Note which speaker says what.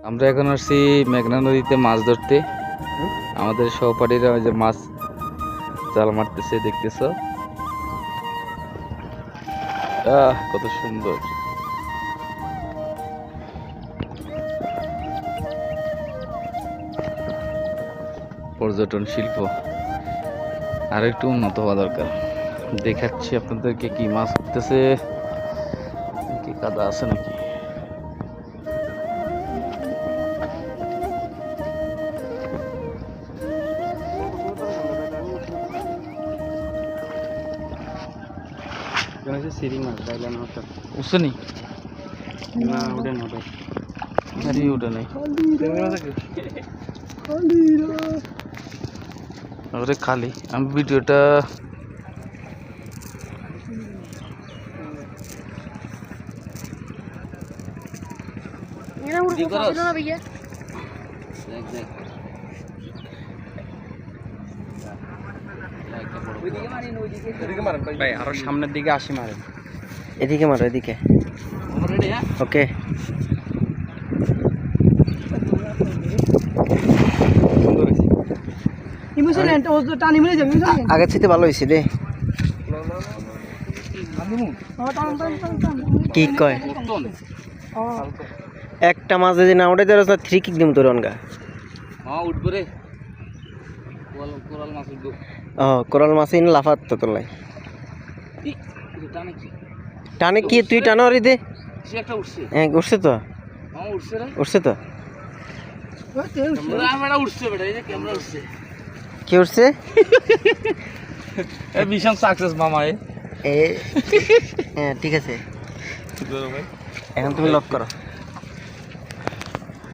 Speaker 1: আমরা এখন আসছি মেঘনা নদীতে মাছ ধরতে। আমাদের সহপাঠীরা ওই যে মাছ জাল মারতেছে, দেখতেছ কত সুন্দর। পর্যটন শিল্প আর একটু উন্নত হওয়া দরকার। দেখাচ্ছি আপনাদেরকে কি মাছ উঠতেছে, কি কাদা আছে নাকি।
Speaker 2: সিরি মাছ বাইলা না ওটা
Speaker 1: উঠছে নি
Speaker 2: না ওটা না ওটা
Speaker 1: আরে ওটা নেই ওরে খালি। আমি ভিডিওটা
Speaker 2: ভাই আরো সামনের দিকে আসি মারে,
Speaker 3: এদিকে মারো, এদিকে। ওকে, আগের থেকে ভালো হয়েছে রে। কি কয় একটা মাছ যদি না উঠে দেওয়া 3 কিক দিম তোর অনগা।
Speaker 1: উঠবো রে, কোরাল মাছ উঠবো।
Speaker 3: কোরাল মাছই না লাফাত তো তোর লাই টানে। কি তুই টানো রে দে। হ্যাঁ উঠছে তো, উঠছে তো। কি উঠছে?
Speaker 1: মিশন সাকসেস মামা।
Speaker 3: হ্যাঁ ঠিক আছে, এখন তুমি লক করো।